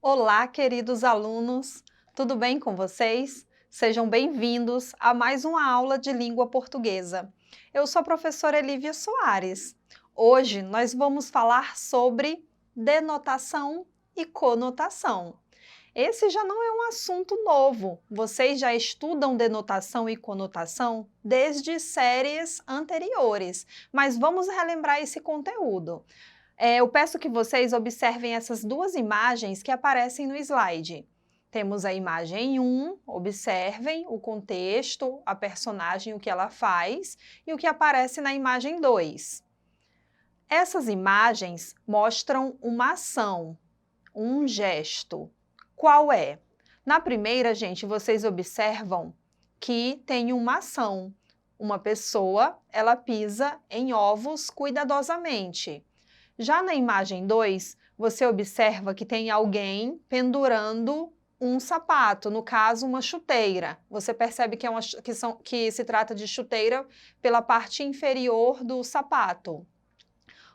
Olá, queridos alunos! Tudo bem com vocês? Sejam bem-vindos a mais uma aula de língua portuguesa. Eu sou a professora Elívia Soares. Hoje nós vamos falar sobre denotação e conotação. Esse já não é um assunto novo. Vocês já estudam denotação e conotação desde séries anteriores, mas vamos relembrar esse conteúdo. Eu peço que vocês observem essas duas imagens que aparecem no slide. Temos a imagem 1, observem o contexto, a personagem, o que ela faz, e o que aparece na imagem 2. Essas imagens mostram uma ação, um gesto. Qual é? Na primeira, gente, vocês observam que tem uma ação. Uma pessoa, ela pisa em ovos cuidadosamente. Já na imagem 2, você observa que tem alguém pendurando um sapato, no caso, uma chuteira. Você percebe que se trata de chuteira pela parte inferior do sapato.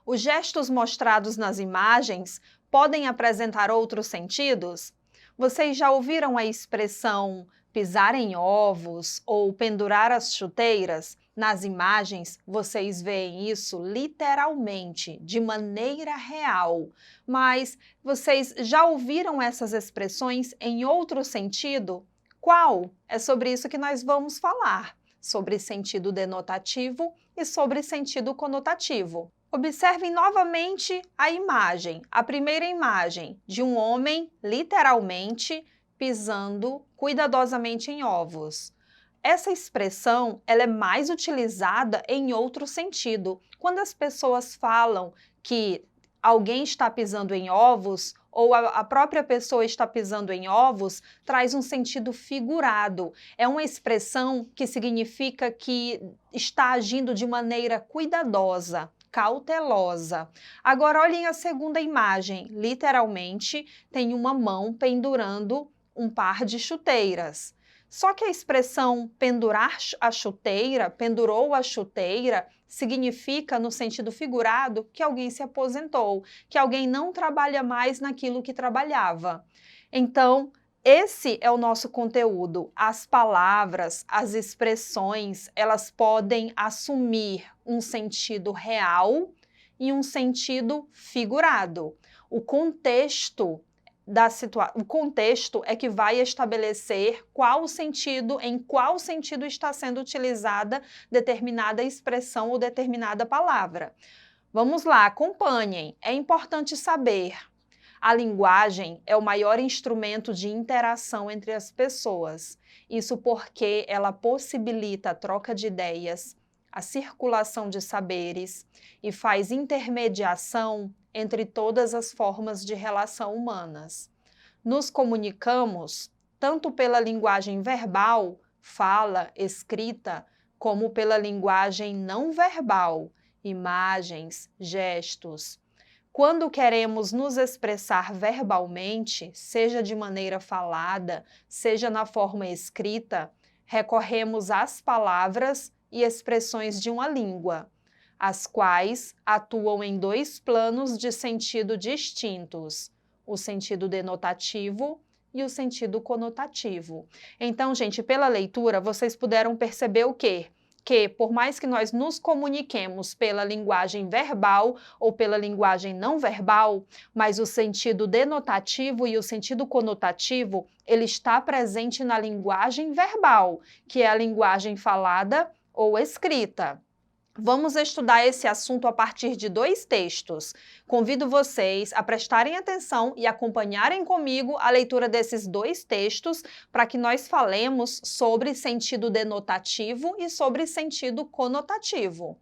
Os gestos mostrados nas imagens podem apresentar outros sentidos? Vocês já ouviram a expressão pisar em ovos ou pendurar as chuteiras? Nas imagens, vocês veem isso literalmente, de maneira real. Mas vocês já ouviram essas expressões em outro sentido? Qual? É sobre isso que nós vamos falar, sobre sentido denotativo e sobre sentido conotativo. Observem novamente a imagem, a primeira imagem de um homem, literalmente, pisando cuidadosamente em ovos. Essa expressão ela é mais utilizada em outro sentido. Quando as pessoas falam que alguém está pisando em ovos ou a própria pessoa está pisando em ovos, traz um sentido figurado. É uma expressão que significa que está agindo de maneira cuidadosa, cautelosa. Agora, olhem a segunda imagem. Literalmente, tem uma mão pendurando um par de chuteiras. Só que a expressão pendurar a chuteira, pendurou a chuteira, significa, no sentido figurado, que alguém se aposentou, que alguém não trabalha mais naquilo que trabalhava. Então, esse é o nosso conteúdo. As palavras, as expressões, elas podem assumir um sentido real e um sentido figurado. O contexto é que vai estabelecer em qual sentido está sendo utilizada determinada expressão ou determinada palavra. Vamos lá, acompanhem. É importante saber. A linguagem é o maior instrumento de interação entre as pessoas. Isso porque ela possibilita a troca de ideias, a circulação de saberes e faz intermediação entre todas as formas de relação humanas. Nos comunicamos tanto pela linguagem verbal, fala, escrita, como pela linguagem não verbal, imagens, gestos. Quando queremos nos expressar verbalmente, seja de maneira falada, seja na forma escrita, recorremos às palavras e expressões de uma língua, as quais atuam em dois planos de sentido distintos, o sentido denotativo e o sentido conotativo. Então, gente, pela leitura, vocês puderam perceber o quê? Que, por mais que nós nos comuniquemos pela linguagem verbal ou pela linguagem não verbal, mas o sentido denotativo e o sentido conotativo, ele está presente na linguagem verbal, que é a linguagem falada ou escrita. Vamos estudar esse assunto a partir de dois textos. Convido vocês a prestarem atenção e acompanharem comigo a leitura desses dois textos para que nós falemos sobre sentido denotativo e sobre sentido conotativo.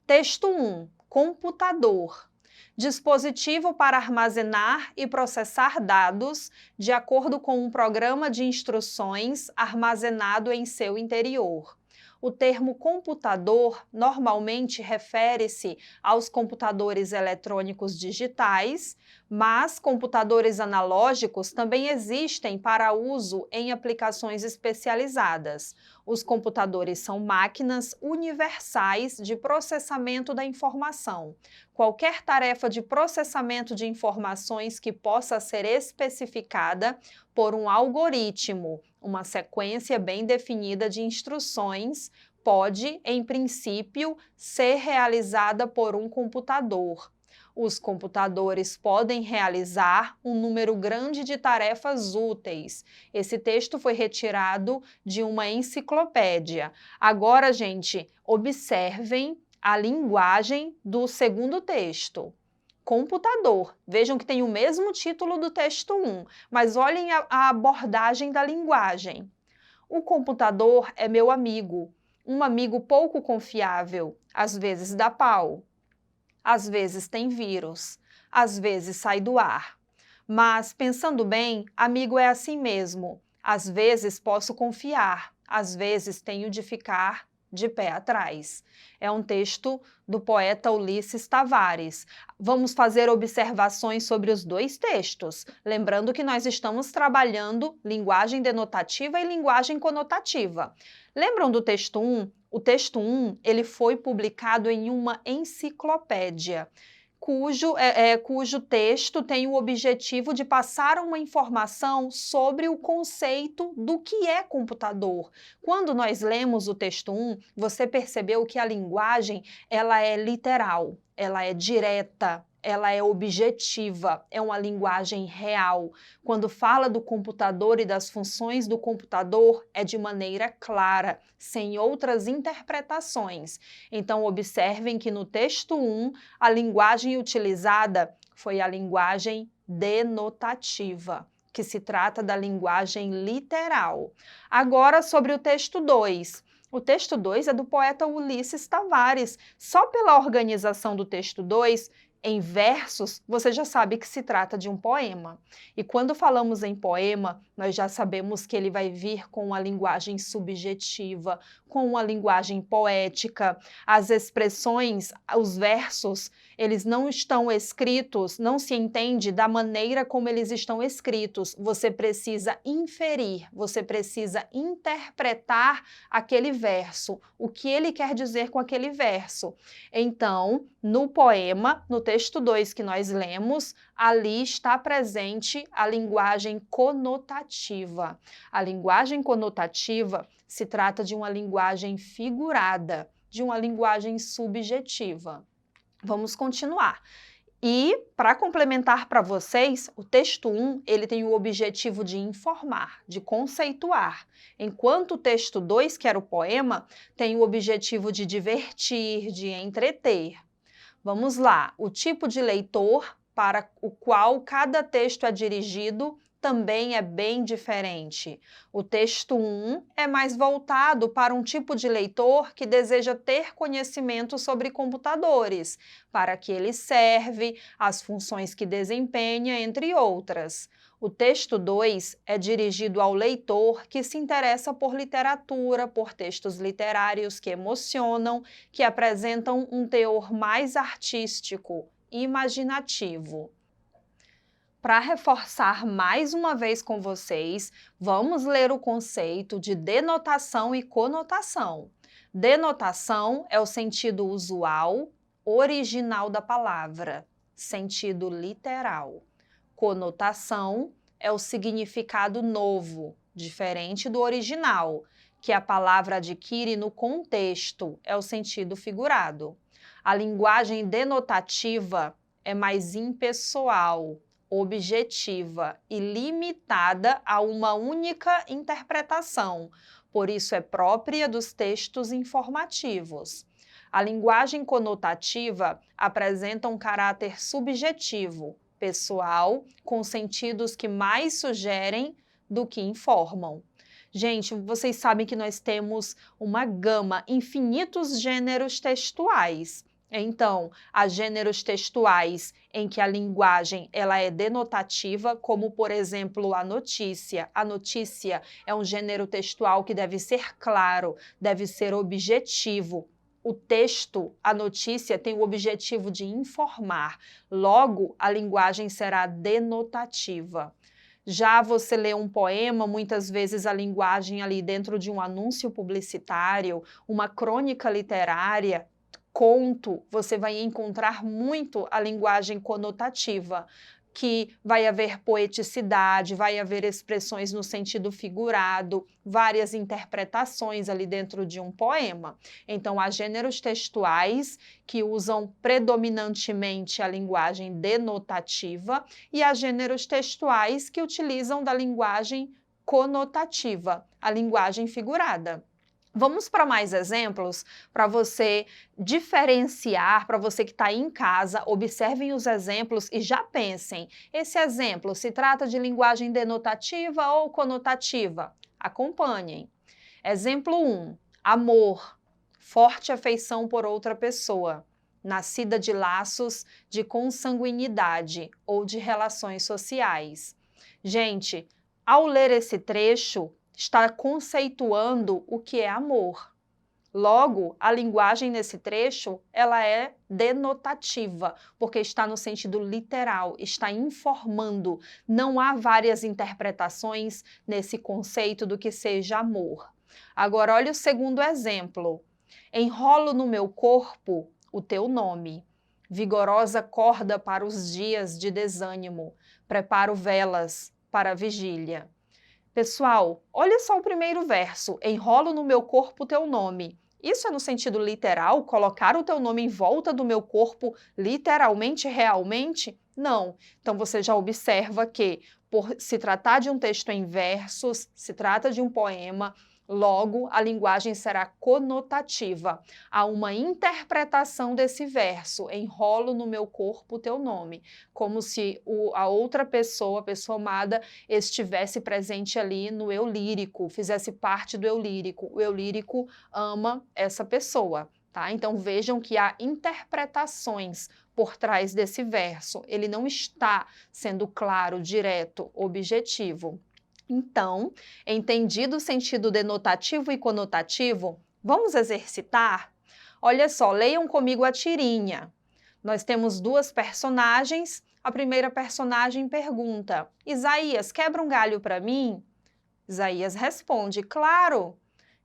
Texto 1. Computador. Dispositivo para armazenar e processar dados de acordo com um programa de instruções armazenado em seu interior. O termo computador normalmente refere-se aos computadores eletrônicos digitais, mas computadores analógicos também existem para uso em aplicações especializadas. Os computadores são máquinas universais de processamento da informação. Qualquer tarefa de processamento de informações que possa ser especificada por um algoritmo, uma sequência bem definida de instruções, pode, em princípio, ser realizada por um computador. Os computadores podem realizar um número grande de tarefas úteis. Esse texto foi retirado de uma enciclopédia. Agora, gente, observem a linguagem do segundo texto. Computador. Vejam que tem o mesmo título do texto 1, mas olhem a abordagem da linguagem. O computador é meu amigo, um amigo pouco confiável, às vezes dá pau. Às vezes tem vírus, às vezes sai do ar. Mas, pensando bem, amigo é assim mesmo. Às vezes posso confiar, às vezes tenho de ficar de pé atrás. É um texto do poeta Ulisses Tavares. Vamos fazer observações sobre os dois textos, lembrando que nós estamos trabalhando linguagem denotativa e linguagem conotativa. Lembram do texto 1? O texto 1 ele foi publicado em uma enciclopédia, cujo texto tem o objetivo de passar uma informação sobre o conceito do que é computador. Quando nós lemos o texto 1, você percebeu que a linguagem ela é literal, ela é direta, ela é objetiva, é uma linguagem real. Quando fala do computador e das funções do computador, é de maneira clara, sem outras interpretações. Então, observem que no texto 1, a linguagem utilizada foi a linguagem denotativa, que se trata da linguagem literal. Agora, sobre o texto 2. O texto 2 é do poeta Ulisses Tavares. Só pela organização do texto 2, em versos, você já sabe que se trata de um poema. E quando falamos em poema, nós já sabemos que ele vai vir com uma linguagem subjetiva, com uma linguagem poética. As expressões, os versos, eles não estão escritos, não se entende da maneira como eles estão escritos. Você precisa inferir, você precisa interpretar aquele verso, o que ele quer dizer com aquele verso. Então, no poema, no texto 2 que nós lemos, ali está presente a linguagem conotativa. A linguagem conotativa se trata de uma linguagem figurada, de uma linguagem subjetiva. Vamos continuar. E, para complementar para vocês, o texto 1 ele tem o objetivo de informar, de conceituar, enquanto o texto 2, que era o poema, tem o objetivo de divertir, de entreter. Vamos lá, o tipo de leitor para o qual cada texto é dirigido também é bem diferente. O texto 1 é mais voltado para um tipo de leitor que deseja ter conhecimento sobre computadores, para que ele serve, as funções que desempenha, entre outras. O texto 2 é dirigido ao leitor que se interessa por literatura, por textos literários que emocionam, que apresentam um teor mais artístico, imaginativo. Para reforçar mais uma vez com vocês, vamos ler o conceito de denotação e conotação. Denotação é o sentido usual, original da palavra, sentido literal. Conotação é o significado novo, diferente do original, que a palavra adquire no contexto, é o sentido figurado. A linguagem denotativa é mais impessoal, objetiva e limitada a uma única interpretação, por isso é própria dos textos informativos. A linguagem conotativa apresenta um caráter subjetivo, pessoal, com sentidos que mais sugerem do que informam. Gente, vocês sabem que nós temos uma gama, infinitos gêneros textuais. Então, há gêneros textuais em que a linguagem ela é denotativa, como, por exemplo, a notícia. A notícia é um gênero textual que deve ser claro, deve ser objetivo. O texto, a notícia, tem o objetivo de informar. Logo, a linguagem será denotativa. Já você lê um poema, muitas vezes a linguagem ali dentro de um anúncio publicitário, uma crônica literária, conto, você vai encontrar muito a linguagem conotativa, que vai haver poeticidade, vai haver expressões no sentido figurado, várias interpretações ali dentro de um poema. Então, há gêneros textuais que usam predominantemente a linguagem denotativa e há gêneros textuais que utilizam da linguagem conotativa, a linguagem figurada. Vamos para mais exemplos para você diferenciar, para você que está aí em casa, observem os exemplos e já pensem, esse exemplo se trata de linguagem denotativa ou conotativa? Acompanhem. Exemplo 1, amor, forte afeição por outra pessoa, nascida de laços de consanguinidade ou de relações sociais. Gente, ao ler esse trecho, está conceituando o que é amor. Logo, a linguagem nesse trecho, ela é denotativa, porque está no sentido literal, está informando. Não há várias interpretações nesse conceito do que seja amor. Agora, olha o segundo exemplo. Enrolo no meu corpo o teu nome. Vigorosa corda para os dias de desânimo. Preparo velas para a vigília. Pessoal, olha só o primeiro verso, enrolo no meu corpo o teu nome. Isso é no sentido literal, colocar o teu nome em volta do meu corpo literalmente, realmente? Não. Então você já observa que, por se tratar de um texto em versos, se trata de um poema, logo a linguagem será conotativa. Há uma interpretação desse verso, enrolo no meu corpo o teu nome, como se a outra pessoa, a pessoa amada, estivesse presente ali no eu lírico, fizesse parte do eu lírico. O eu lírico ama essa pessoa, tá? Então vejam que há interpretações por trás desse verso. Ele não está sendo claro, direto, objetivo. Então, entendido o sentido denotativo e conotativo, vamos exercitar? Olha só, leiam comigo a tirinha. Nós temos duas personagens. A primeira personagem pergunta: Isaías, quebra um galho para mim? Isaías responde: claro.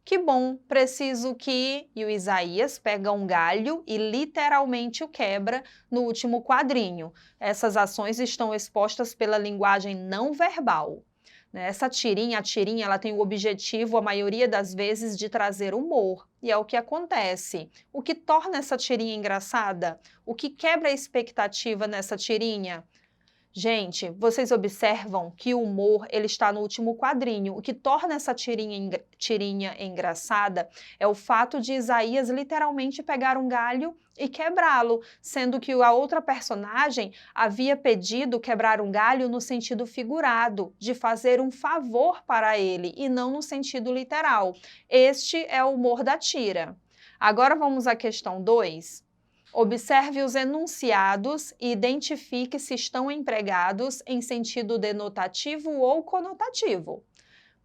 Que bom, preciso que... E o Isaías pega um galho e literalmente o quebra no último quadrinho. Essas ações estão expostas pela linguagem não verbal. Essa tirinha, ela tem o objetivo, a maioria das vezes, de trazer humor. E é o que acontece. O que torna essa tirinha engraçada? O que quebra a expectativa nessa tirinha? Gente, vocês observam que o humor ele está no último quadrinho. O que torna essa tirinha engraçada é o fato de Isaías literalmente pegar um galho e quebrá-lo, sendo que a outra personagem havia pedido quebrar um galho no sentido figurado, de fazer um favor para ele, e não no sentido literal. Este é o humor da tira. Agora vamos à questão 2. Observe os enunciados e identifique se estão empregados em sentido denotativo ou conotativo.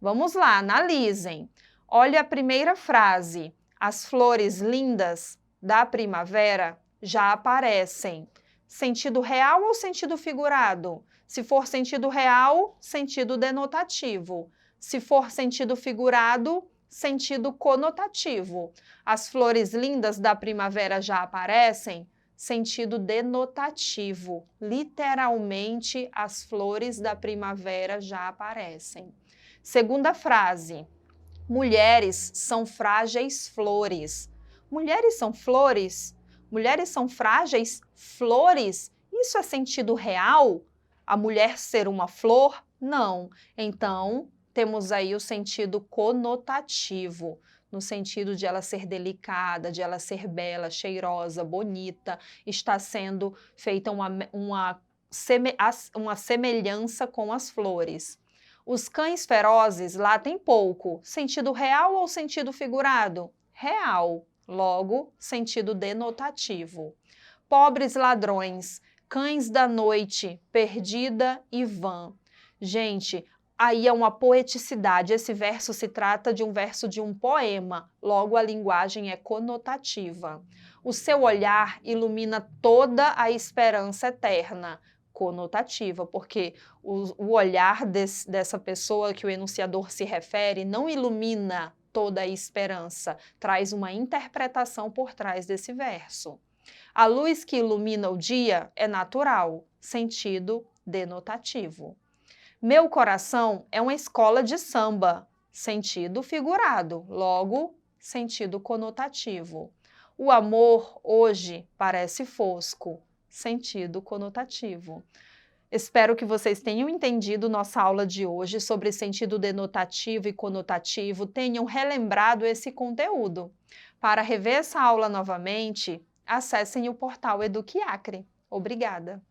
Vamos lá, analisem. Olha a primeira frase. As flores lindas da primavera já aparecem. Sentido real ou sentido figurado? Se for sentido real, sentido denotativo. Se for sentido figurado, sentido conotativo. As flores lindas da primavera já aparecem? Sentido denotativo. Literalmente, as flores da primavera já aparecem. Segunda frase. Mulheres são frágeis flores. Mulheres são flores? Mulheres são frágeis flores? Isso é sentido real? A mulher ser uma flor? Não. Então, temos aí o sentido conotativo, no sentido de ela ser delicada, de ela ser bela, cheirosa, bonita, está sendo feita uma semelhança com as flores. Os cães ferozes latem pouco, sentido real ou sentido figurado? Real, logo, sentido denotativo. Pobres ladrões, cães da noite, perdida e vã. Gente, aí é uma poeticidade. Esse verso se trata de um verso de um poema, logo a linguagem é conotativa. O seu olhar ilumina toda a esperança eterna. conotativa, porque o olhar dessa pessoa que o enunciador se refere não ilumina toda a esperança, traz uma interpretação por trás desse verso. A luz que ilumina o dia é natural, sentido denotativo. Meu coração é uma escola de samba, sentido figurado, logo, sentido conotativo. O amor hoje parece fosco, sentido conotativo. Espero que vocês tenham entendido nossa aula de hoje sobre sentido denotativo e conotativo, tenham relembrado esse conteúdo. Para rever essa aula novamente, acessem o portal Eduquiacre. Obrigada!